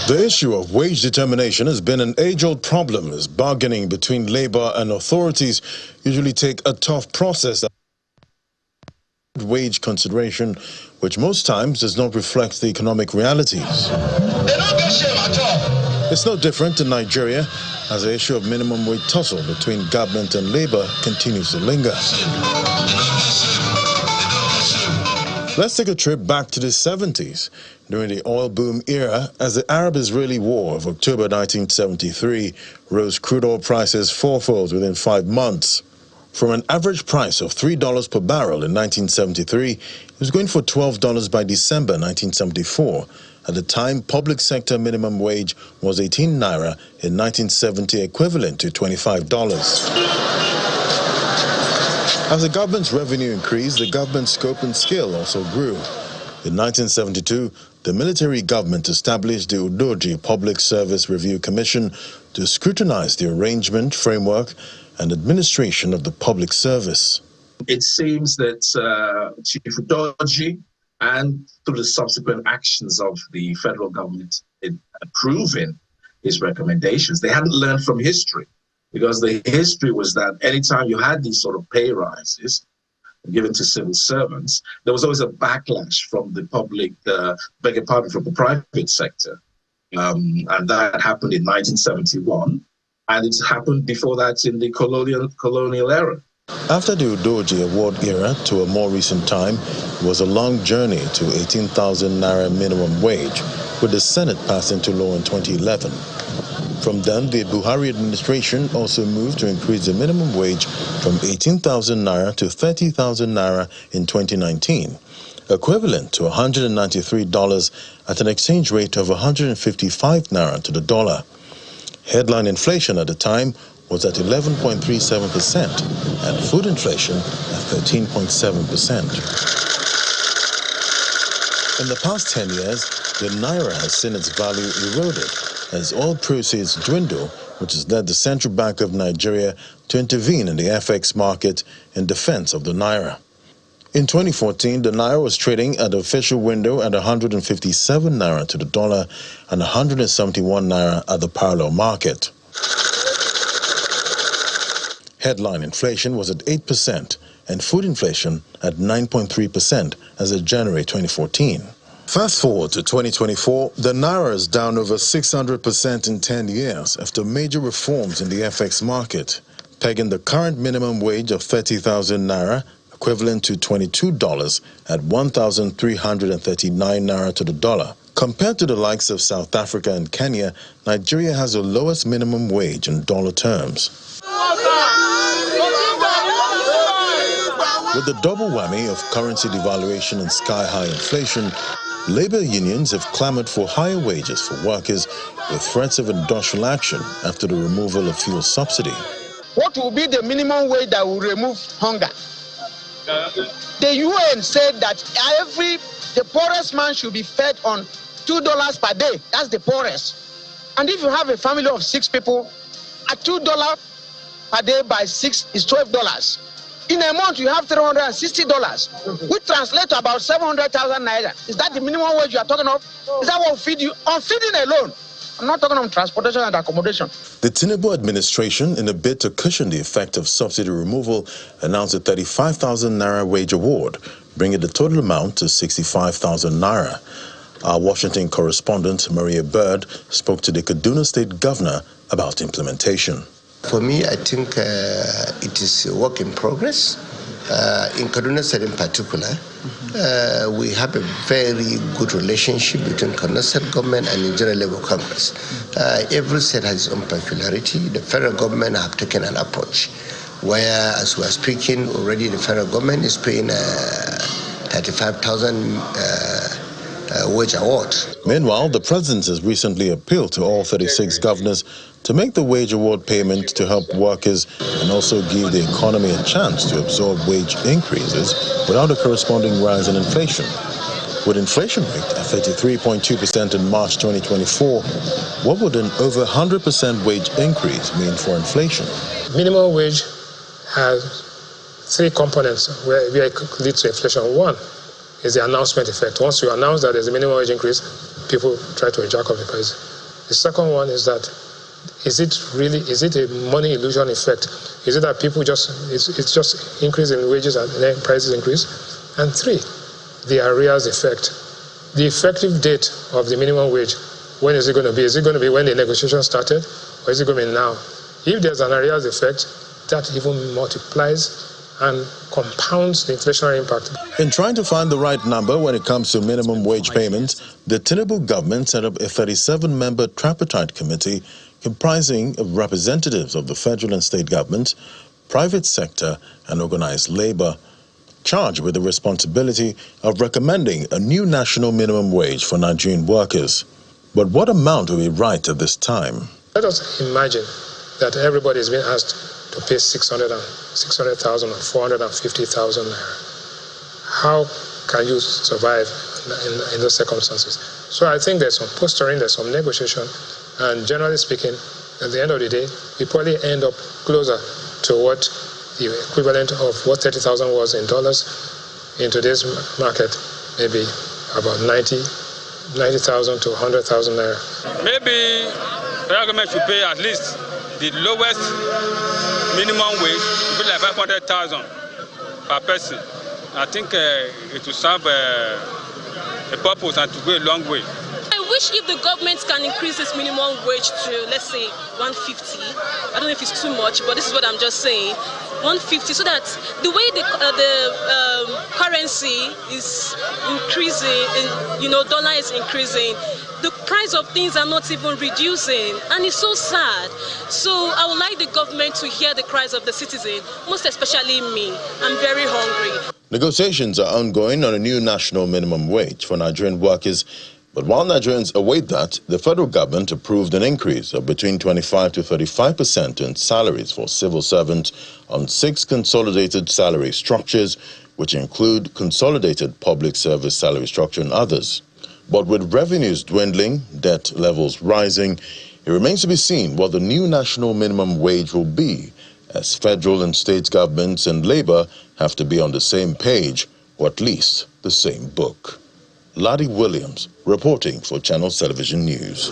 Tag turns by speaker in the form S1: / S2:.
S1: The issue of wage determination has been an age-old problem, as bargaining between labor and authorities usually take a tough process. Wage consideration, which most times does not reflect the economic realities.
S2: They don't get shame at all.
S1: It's no different in Nigeria, as the issue of minimum wage tussle between government and labor continues to linger. Let's take a trip back to the 70s, during the oil boom era, as the Arab-Israeli War of October 1973 rose crude oil prices fourfold within 5 months. From an average price of $3 per barrel in 1973, it was going for $12 by December 1974. At the time, public sector minimum wage was 18 naira in 1970, equivalent to $25. As the government's revenue increased, the government's scope and scale also grew. In 1972, the military government established the Udoji Public Service Review Commission to scrutinize the arrangement, framework, and administration of the public service.
S3: It seems that Chief Udoji, and through the subsequent actions of the federal government in approving his recommendations, they hadn't learned from history. Because the history was that anytime you had these sort of pay rises given to civil servants, there was always a backlash from the public, from the private sector. And that happened in 1971, and it's happened before that in the colonial era.
S1: After the Udoji Award era to a more recent time, it was a long journey to 18,000 naira minimum wage, with the Senate passed into law in 2011. From then, the Buhari administration also moved to increase the minimum wage from 18,000 naira to 30,000 naira in 2019, equivalent to $193 at an exchange rate of 155 naira to the dollar. Headline inflation at the time was at 11.37% and food inflation at 13.7%. In the past 10 years, the naira has seen its value eroded as oil proceeds dwindle, which has led the Central Bank of Nigeria to intervene in the FX market in defense of the naira. In 2014, the naira was trading at the official window at 157 naira to the dollar and 171 naira at the parallel market. Headline inflation was at 8% and food inflation at 9.3% as of January 2014. Fast forward to 2024, the naira is down over 600% in 10 years after major reforms in the FX market, pegging the current minimum wage of 30,000 naira, equivalent to $22, at 1,339 naira to the dollar. Compared to the likes of South Africa and Kenya, Nigeria has the lowest minimum wage in dollar terms. With the double whammy of currency devaluation and sky-high inflation, labor unions have clamored for higher wages for workers with threats of industrial action after the removal of fuel subsidy.
S4: What will be the minimum wage that will remove hunger? The UN said that the poorest man should be fed on $2 per day. That's the poorest. And if you have a family of 6 people, at $2 per day by 6 is $12. In a month, you have $360, which translates to about 700,000 naira. Is that the minimum wage you are talking of? Is that what will feed you? On feeding alone. I'm not talking on transportation and accommodation.
S1: The Tinubu administration, in a bid to cushion the effect of subsidy removal, announced a 35,000 naira wage award, bringing the total amount to 65,000 naira. Our Washington correspondent, Maria Bird, spoke to the Kaduna State Governor about implementation.
S5: For me, I think it is a work in progress. In Kaduna State in particular, we have a very good relationship between Kaduna State government and Nigeria Labour Congress. Every state has its own peculiarity. The federal government have taken an approach where, as we are speaking, already the federal government is paying 35,000 wage award.
S1: Meanwhile, the president has recently appealed to all 36 governors to make the wage award payment to help workers and also give the economy a chance to absorb wage increases without a corresponding rise in inflation. With inflation rate at 33.2% in March 2024, what would an over 100% wage increase mean for inflation?
S6: Minimum wage has 3 components where it could lead to inflation. One is the announcement effect. Once you announce that there's a minimum wage increase, people try to jack up the price. The second one is that is it a money illusion effect? Is it that people it's just increase in wages and then prices increase? And 3, the arrears effect. The effective date of the minimum wage, when is it going to be? Is it going to be when the negotiation started, or is it going to be now? If there's an arrears effect, that even multiplies and compounds the inflationary impact.
S1: In trying to find the right number when it comes to minimum wage payments, the Tinubu government set up a 37-member tripartite committee comprising of representatives of the federal and state government, private sector, and organized labor, charged with the responsibility of recommending a new national minimum wage for Nigerian workers. But what amount will be right at this time?
S6: Let us imagine that everybody is being asked to pay 600,000 or 450,000 naira. How can you survive in those circumstances? So I think there's some posturing, there's some negotiation, and generally speaking, at the end of the day, we probably end up closer to what the equivalent of what 30,000 was in dollars in today's market, maybe about 90,000 to 100,000 naira.
S7: Maybe the government should pay at least the lowest minimum wage, would be like 500,000 per person. I think it will serve a purpose and to go a long way.
S8: I wish if the government can increase this minimum wage to, let's say, 150. I don't know if it's too much, but this is what I'm just saying. 150, so that the way the currency is increasing, and, dollar is increasing, the price of things are not even reducing, and it's so sad. So I would like the government to hear the cries of the citizen, most especially me. I'm very hungry.
S1: Negotiations are ongoing on a new national minimum wage for Nigerian workers. But while Nigerians await that, the federal government approved an increase of between 25 to 35% in salaries for civil servants on 6 consolidated salary structures, which include consolidated public service salary structure and others. But with revenues dwindling, debt levels rising, it remains to be seen what the new national minimum wage will be, as federal and state governments and labor have to be on the same page, or at least the same book. Laddie Williams, reporting for Channels Television News.